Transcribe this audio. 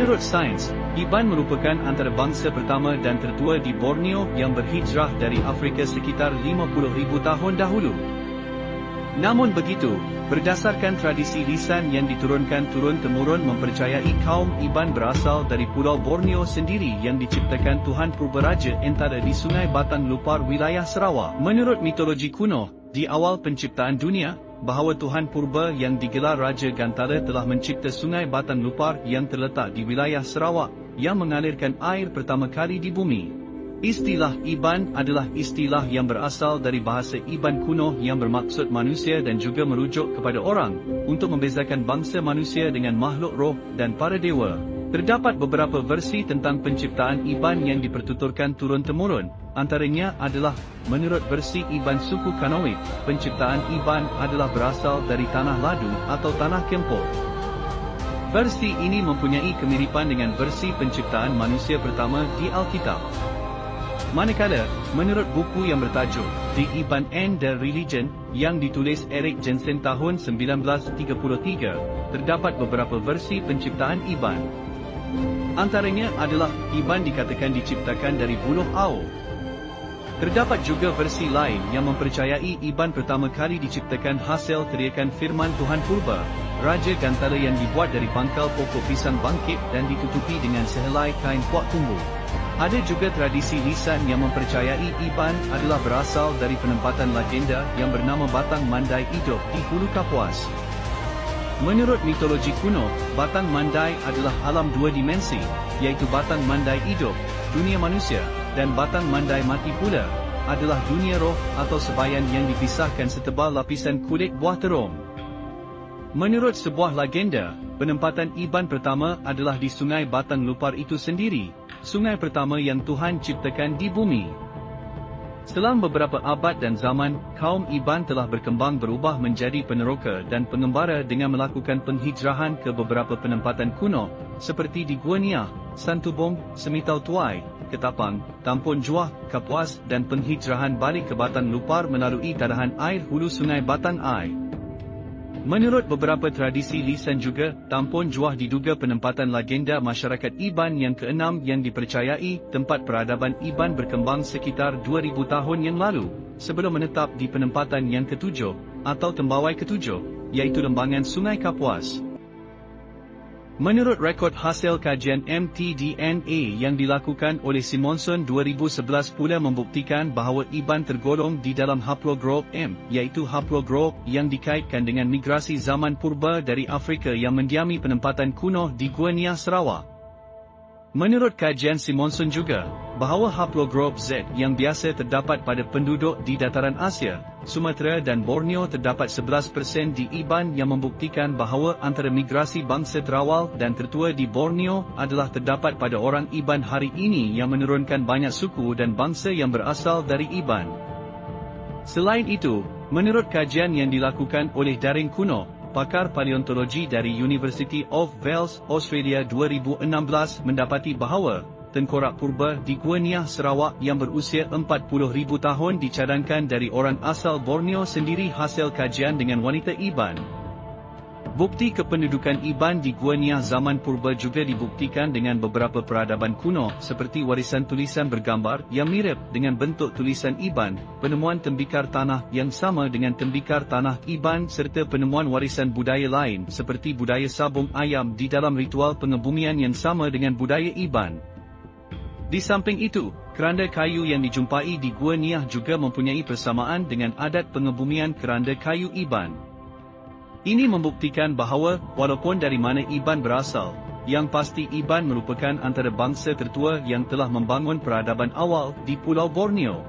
Menurut sains, Iban merupakan antara bangsa pertama dan tertua di Borneo yang berhijrah dari Afrika sekitar 50,000 tahun dahulu. Namun begitu, berdasarkan tradisi lisan yang diturunkan turun-temurun mempercayai kaum Iban berasal dari Pulau Borneo sendiri yang diciptakan Tuhan Purbaraja Entara di Sungai Batang Lupar wilayah Sarawak. Menurut mitologi kuno, di awal penciptaan dunia, bahawa Tuhan Purba yang digelar Raja Gantara telah mencipta Sungai Batang Lupar yang terletak di wilayah Sarawak, yang mengalirkan air pertama kali di bumi. Istilah Iban adalah istilah yang berasal dari bahasa Iban kuno yang bermaksud manusia dan juga merujuk kepada orang, untuk membezakan bangsa manusia dengan makhluk roh dan para dewa. Terdapat beberapa versi tentang penciptaan Iban yang dipertuturkan turun-temurun, antaranya adalah, menurut versi Iban suku Kanoid, penciptaan Iban adalah berasal dari tanah ladu atau tanah kempur. Versi ini mempunyai kemiripan dengan versi penciptaan manusia pertama di Alkitab. Manakala, menurut buku yang bertajuk The Iban and the Religion yang ditulis Eric Jensen tahun 1933, terdapat beberapa versi penciptaan Iban. Antaranya adalah, Iban dikatakan diciptakan dari buluh au. Terdapat juga versi lain yang mempercayai Iban pertama kali diciptakan hasil teriakan firman Tuhan Purba, Raja Gantara yang dibuat dari pangkal pokok pisang bangkit dan ditutupi dengan sehelai kain puak tumbuh. Ada juga tradisi lisan yang mempercayai Iban adalah berasal dari penempatan legenda yang bernama Batang Mandai Hidup di Hulu Kapuas. Menurut mitologi kuno, Batang Mandai adalah alam dua dimensi, iaitu Batang Mandai Hidup, dunia manusia, dan Batang Mandai Mati pula, adalah dunia roh atau sebayan yang dipisahkan setebal lapisan kulit buah terung. Menurut sebuah legenda, penempatan Iban pertama adalah di Sungai Batang Lupar itu sendiri, sungai pertama yang Tuhan ciptakan di bumi. Selang beberapa abad dan zaman, kaum Iban telah berkembang berubah menjadi peneroka dan pengembara dengan melakukan penghijrahan ke beberapa penempatan kuno, seperti di Gua Niah, Santubong, Semitau Tuai, Ketapang, Tampon Juah, Kapuas dan penghijrahan balik ke Batang Lupar melalui tadahan air hulu Sungai Batang Ai. Menurut beberapa tradisi lisan juga, Tampon Juah diduga penempatan legenda masyarakat Iban yang keenam yang dipercayai tempat peradaban Iban berkembang sekitar 2000 tahun yang lalu, sebelum menetap di penempatan yang ketujuh, atau tembawai ketujuh, iaitu lembangan Sungai Kapuas. Menurut rekod hasil kajian mtDNA yang dilakukan oleh Simonson 2011 pula membuktikan bahawa Iban tergolong di dalam haplogroup M, iaitu haplogroup yang dikaitkan dengan migrasi zaman purba dari Afrika yang mendiami penempatan kuno di Gua Niah, Sarawak. Menurut kajian Simonson juga, bahawa haplogroup Z yang biasa terdapat pada penduduk di dataran Asia, Sumatera dan Borneo terdapat 11% di Iban yang membuktikan bahawa antara migrasi bangsa terawal dan tertua di Borneo adalah terdapat pada orang Iban hari ini yang menurunkan banyak suku dan bangsa yang berasal dari Iban. Selain itu, menurut kajian yang dilakukan oleh Daring Kuno, pakar paleontologi dari University of Wales, Australia 2016 mendapati bahawa tengkorak purba di Gua Niah, Sarawak yang berusia 40,000 tahun dicadangkan dari orang asal Borneo sendiri hasil kajian dengan wanita Iban. Bukti kependudukan Iban di Gua Niah zaman purba juga dibuktikan dengan beberapa peradaban kuno seperti warisan tulisan bergambar yang mirip dengan bentuk tulisan Iban, penemuan tembikar tanah yang sama dengan tembikar tanah Iban serta penemuan warisan budaya lain seperti budaya sabung ayam di dalam ritual pengebumian yang sama dengan budaya Iban. Di samping itu, keranda kayu yang dijumpai di Gua Niah juga mempunyai persamaan dengan adat pengebumian keranda kayu Iban. Ini membuktikan bahawa, walaupun dari mana Iban berasal, yang pasti Iban merupakan antara bangsa tertua yang telah membangun peradaban awal di Pulau Borneo.